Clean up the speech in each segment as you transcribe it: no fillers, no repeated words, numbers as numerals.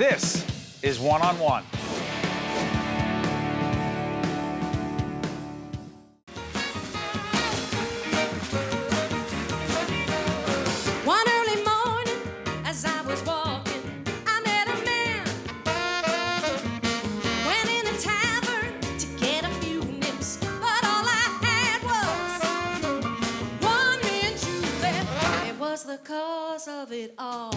This is One on One. One early morning, as I was walking, I met a man. Went in the tavern to get a few nips, but all I had was one man julep. It was the cause of it all.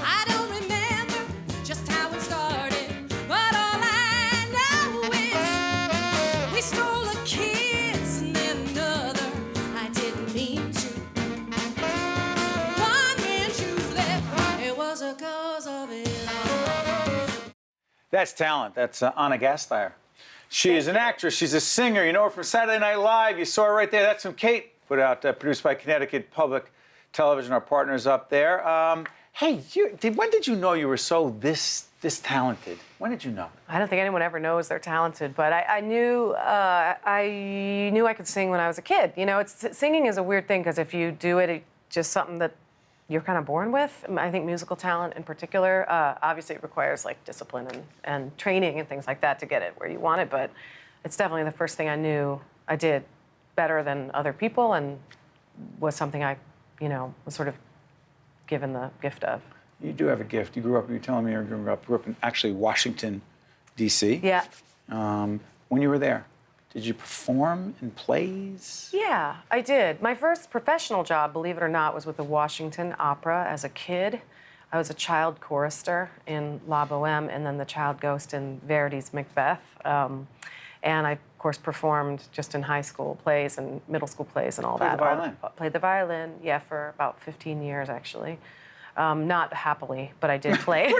I don't remember just how it started, but all I know is we stole a kiss and then another. I didn't mean to. One man julep, it was a cause of it all. That's talent. That's Ana Gasteyer. She is an actress. She's a singer. You know her from Saturday Night Live. You saw her right there. That's from Kate, put out, produced by Connecticut Public Television, our partners up there. Hey, when did you know you were so this talented? When did you know? I don't think anyone ever knows they're talented, but I knew I could sing when I was a kid. You know, singing is a weird thing because if you do it, it's just something that you're kind of born with. I think musical talent in particular, obviously it requires like discipline and training and things like that to get it where you want it, but it's definitely the first thing I knew I did better than other people and was something I, was sort of given the gift of. You do have a gift. You were telling me you grew up in actually Washington, D.C. Yeah. When you were there, did you perform in plays? Yeah, I did. My first professional job, believe it or not, was with the Washington Opera as a kid. I was a child chorister in La Boheme and then the child ghost in Verdi's Macbeth. And I, of course, performed just in high school plays and middle school plays and all that. Played the violin? Played the violin, yeah, for about 15 years, actually. Not happily, but I did play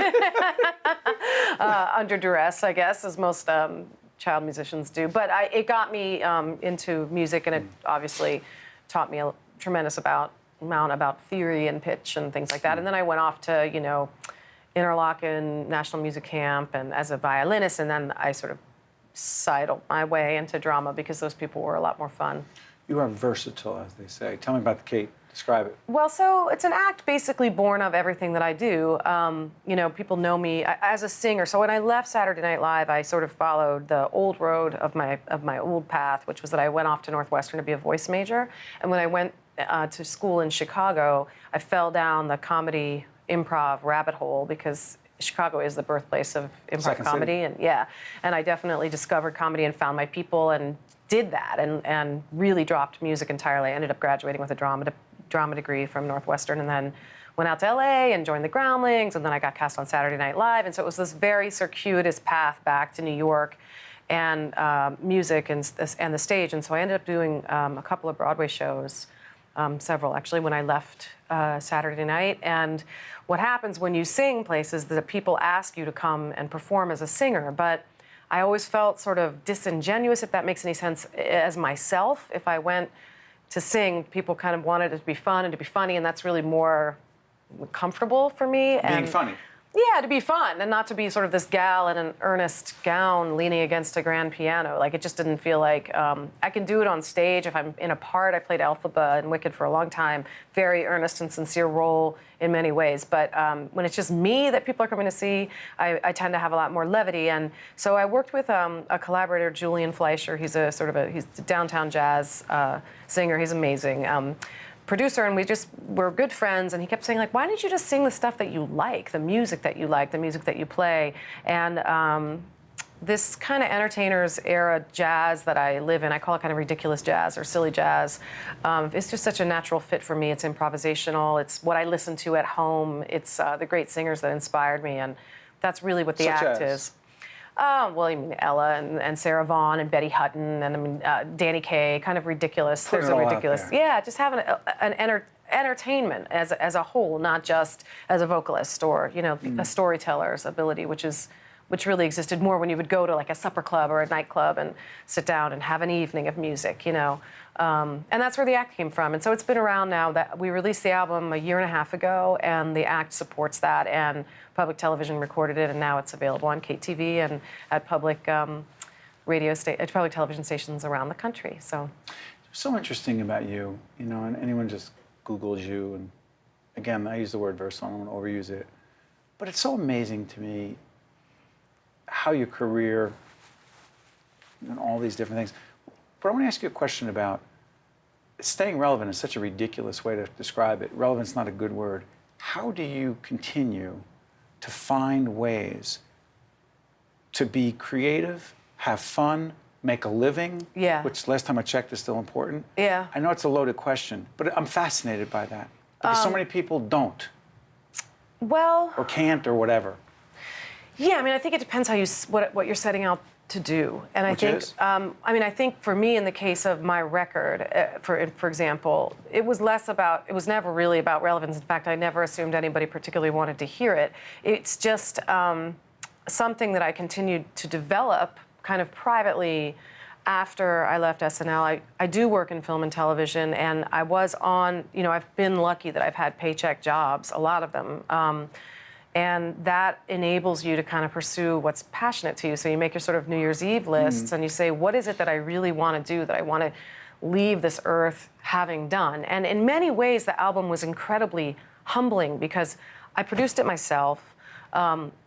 under duress, I guess, as most child musicians do. But it got me into music, and it obviously taught me a tremendous amount about theory and pitch and things like that. And then I went off to, Interlochen National Music Camp and as a violinist, and then I sort of sidled my way into drama because those people were a lot more fun. You are versatile, as they say. Tell me about the Kate. Describe it. Well, so it's an act basically born of everything that I do. People know me as a singer. So when I left Saturday Night Live, I sort of followed the old road of my old path, which was that I went off to Northwestern to be a voice major. And when I went to school in Chicago, I fell down the comedy improv rabbit hole because Chicago is the birthplace of improv Second comedy. City. And I definitely discovered comedy and found my people and did that and really dropped music entirely. I ended up graduating with a drama degree from Northwestern and then went out to LA and joined the Groundlings, and then I got cast on Saturday Night Live. And so it was this very circuitous path back to New York and music and the stage. And so I ended up doing a couple of Broadway shows, several actually, when I left Saturday night. And what happens when you sing places that people ask you to come and perform as a singer, but I always felt sort of disingenuous, if that makes any sense, as myself. If I went to sing, people kind of wanted it to be fun and to be funny, and that's really more comfortable for me. Being funny. Yeah, to be fun and not to be sort of this gal in an earnest gown leaning against a grand piano. Like, it just didn't feel like I can do it on stage if I'm in a part. I played Elphaba in Wicked for a long time, very earnest and sincere role in many ways. But when it's just me that people are coming to see, I tend to have a lot more levity. And so I worked with a collaborator, Julian Fleischer. He's he's a downtown jazz singer. He's amazing. Producer, and we're good friends, and he kept saying, like, why don't you just sing the stuff that you like, the music that you like, the music that you play? And this kind of entertainers era jazz that I live in, I call it kind of ridiculous jazz or silly jazz. It's just such a natural fit for me. It's improvisational. It's what I listen to at home. It's the great singers that inspired me, and that's really what the act is. Well, you mean Ella and Sarah Vaughan and Betty Hutton and Danny Kaye, kind of ridiculous. Put it all out there. Yeah, just having an entertainment as a whole, not just as a vocalist or a storyteller's ability, which really existed more when you would go to like a supper club or a nightclub and sit down and have an evening of music, and that's where the act came from. And so it's been around now. That we released the album a year and a half ago, and the act supports that, and Public Television recorded it, and now it's available on KTV and at public public television stations around the country. So, so interesting about you, and anyone just Googles you and again, I use the word versatile, I don't want to overuse it, but it's so amazing to me how your career and all these different things. But I want to ask you a question about staying relevant is such a ridiculous way to describe it. Relevant's not a good word. How do you continue to find ways to be creative, have fun, make a living, Yeah. which last time I checked is still important? Yeah. I know it's a loaded question, but I'm fascinated by that. Because so many people don't, Well, or can't, or whatever. yeah, I mean, I think it depends how what you're setting out to do. And Which I think, is? I mean, I think for me, in the case of my record, for example, it was never really about relevance. In fact, I never assumed anybody particularly wanted to hear it. It's just something that I continued to develop kind of privately after I left SNL. I do work in film and television, and I was on, I've been lucky that I've had paycheck jobs, a lot of them. And that enables you to kind of pursue what's passionate to you. So you make your sort of New Year's Eve lists and you say, what is it that I really want to do, that I want to leave this earth having done? And in many ways, the album was incredibly humbling because I produced it myself.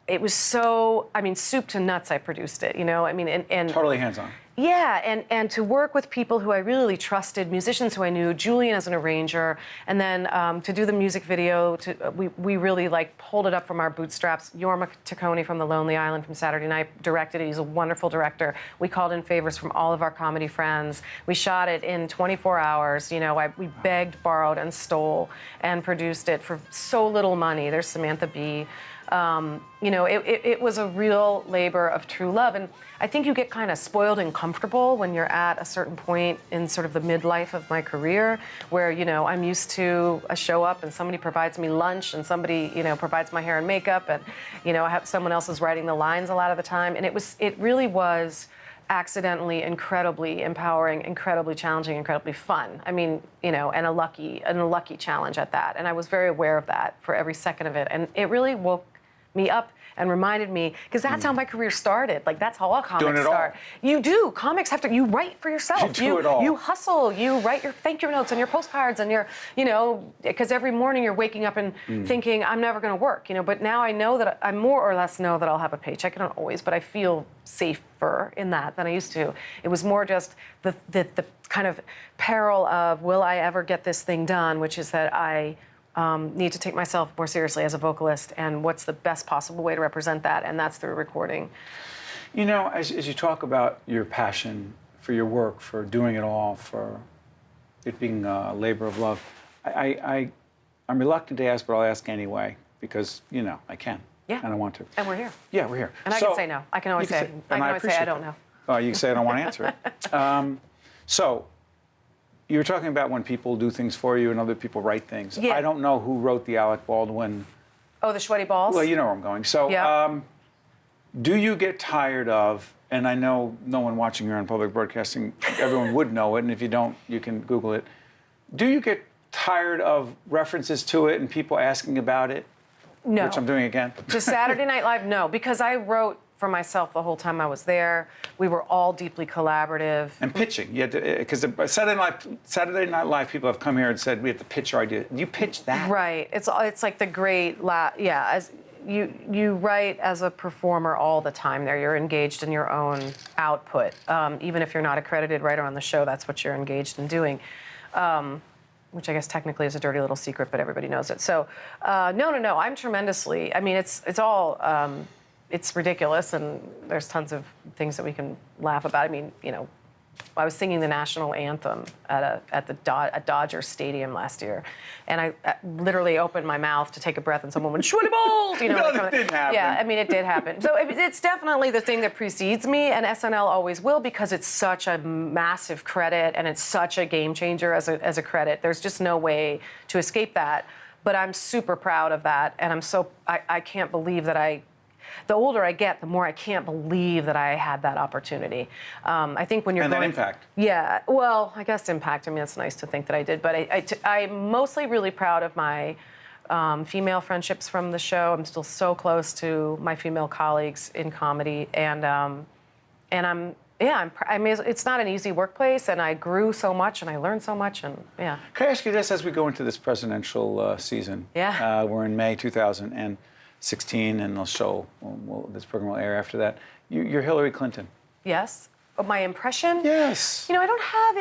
It was soup to nuts I produced it, and Totally hands-on. yeah, and to work with people who I really trusted, musicians who I knew, Julian as an arranger, and then to do the music video, we really pulled it up from our bootstraps. Jorma Taccone from The Lonely Island from Saturday Night directed it. He's a wonderful director. We called in favors from all of our comedy friends. We shot it in 24 hours. We begged, borrowed, and stole and produced it for so little money. There's Samantha Bee. It was a real labor of true love. And I think you get kind of spoiled and comfortable when you're at a certain point in sort of the midlife of my career where, I'm used to a show up and somebody provides me lunch and somebody, provides my hair and makeup and, I have someone else is writing the lines a lot of the time. And it really was accidentally incredibly empowering, incredibly challenging, incredibly fun. I mean, and a lucky challenge at that. And I was very aware of that for every second of it. And it really woke me up and reminded me, because that's how my career started. That's how all comics start. You do. Comics have to, you write for yourself. You do it all. You hustle, you write your thank you notes and your postcards and because every morning you're waking up and thinking, I'm never going to work, but now I know that I more or less know that I'll have a paycheck. I don't always, but I feel safer in that than I used to. It was more just the kind of peril of, will I ever get this thing done, which is that I need to take myself more seriously as a vocalist, and what's the best possible way to represent that, and that's through recording. As you talk about your passion for your work, for doing it all, for it being a labor of love, I'm reluctant to ask, but I'll ask anyway, because, I can. Yeah. And I want to. And we're here. Yeah, we're here. And I can say no. I can always say I don't know. Oh, you can say I don't want to answer it. So, you were talking about when people do things for you and other people write things. Yeah. I don't know who wrote the Alec Baldwin. Oh, the sweaty balls? Well, you know where I'm going. So, yeah. Do you get tired of, and I know no one watching here on public broadcasting, everyone would know it, and if you don't, you can Google it. Do you get tired of references to it and people asking about it? No. Which I'm doing again. To Saturday Night Live, no, because I wrote for myself the whole time I was there. We were all deeply collaborative. And pitching, because Saturday Night Live people have come here and said we have to pitch our idea. You pitch that, right? It's like the great as you write as a performer all the time. There, you're engaged in your own output, even if you're not a credited writer on the show. That's what you're engaged in doing. Which I guess technically is a dirty little secret, but everybody knows it. So, no. I'm tremendously. I mean, it's all. It's ridiculous, and there's tons of things that we can laugh about. I mean, I was singing the national anthem at Dodger Stadium last year, and I literally opened my mouth to take a breath, and someone went, "Shwitty balls!" No, that didn't happen. Yeah, I mean, it did happen. So it's definitely the thing that precedes me, and SNL always will, because it's such a massive credit, and it's such a game changer as a credit. There's just no way to escape that. But I'm super proud of that, and I can't believe that the older I get, the more I can't believe that I had that opportunity. I think when you're and that impact. Yeah, well, I guess impact. I mean, it's nice to think that I did, but I'm mostly really proud of my female friendships from the show. I'm still so close to my female colleagues in comedy, and I'm yeah, I mean, it's not an easy workplace, and I grew so much, and I learned so much, and yeah. Can I ask you this as we go into this presidential season? Yeah. We're in May 2016, and they'll show, this program will air after that. You're Hillary Clinton. Yes. But my impression? Yes. You know, I don't have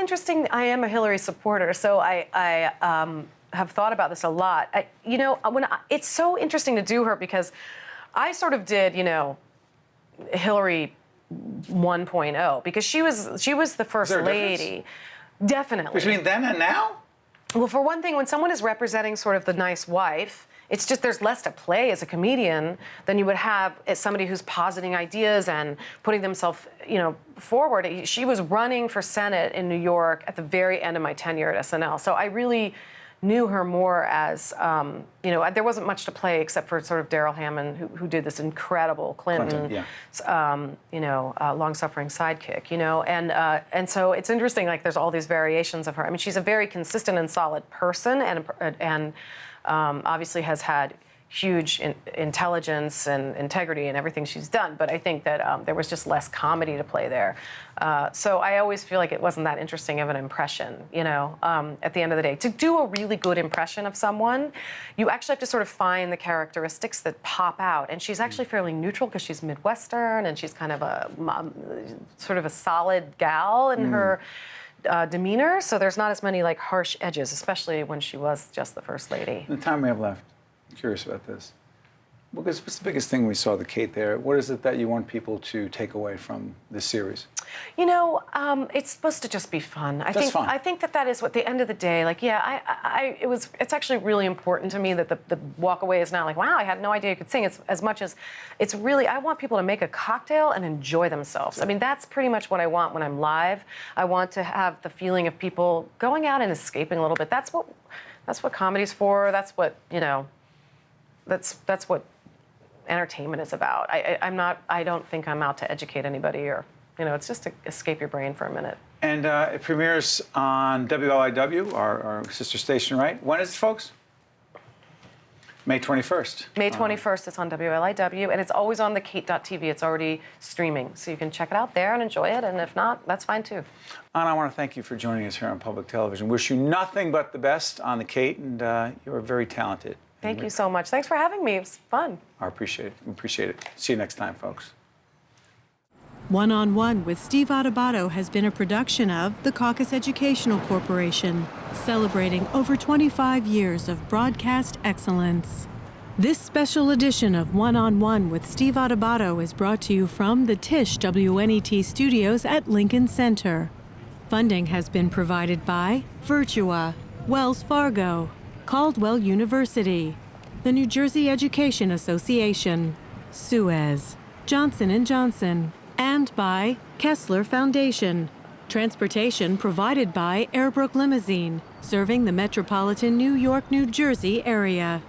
I am a Hillary supporter, so I have thought about this a lot. It's so interesting to do her because I sort of did, Hillary 1.0 because she was the first lady. Definitely. Between then and now? Well, for one thing, when someone is representing sort of the nice wife, it's just there's less to play as a comedian than you would have as somebody who's positing ideas and putting themselves, forward. She was running for Senate in New York at the very end of my tenure at SNL. So I really knew her more as, there wasn't much to play except for sort of Daryl Hammond, who did this incredible Clinton long-suffering sidekick, and so it's interesting, like there's all these variations of her. I mean, she's a very consistent and solid person and obviously has had huge intelligence and integrity in everything she's done, but I think that there was just less comedy to play there. So I always feel like it wasn't that interesting of an impression, at the end of the day. To do a really good impression of someone, you actually have to sort of find the characteristics that pop out. And she's actually fairly neutral because she's Midwestern and she's kind of a sort of a solid gal in her demeanor. So there's not as many like harsh edges, especially when she was just the first lady. The time we have left. Curious about this. What's the biggest thing we saw the Kate there? What is it that you want people to take away from this series? It's supposed to just be fun. I think that is what, at the end of the day, it's actually really important to me that the walk away is not like, wow, I had no idea you could sing. It's as much as it's really, I want people to make a cocktail and enjoy themselves. I mean, that's pretty much what I want when I'm live. I want to have the feeling of people going out and escaping a little bit. That's what comedy's for. That's what, that's what entertainment is about. I don't think I'm out to educate anybody or, it's just to escape your brain for a minute. And it premieres on WLIW, our sister station, right? When is it, folks? May 21st. May 21st, it's on WLIW, and it's always on the Kate.tv. It's already streaming, so you can check it out there and enjoy it, and if not, that's fine too. Anna, I want to thank you for joining us here on Public Television. Wish you nothing but the best on the Kate, and you are very talented. Thank you so much. Thanks for having me. It was fun. I appreciate it. We appreciate it. See you next time, folks. One on One with Steve Adubato has been a production of the Caucus Educational Corporation, celebrating over 25 years of broadcast excellence. This special edition of One on One with Steve Adubato is brought to you from the Tisch WNET studios at Lincoln Center. Funding has been provided by Virtua, Wells Fargo, Caldwell University, the New Jersey Education Association, Suez, Johnson & Johnson, and by Kessler Foundation. Transportation provided by Airbrook Limousine, serving the metropolitan New York, New Jersey area.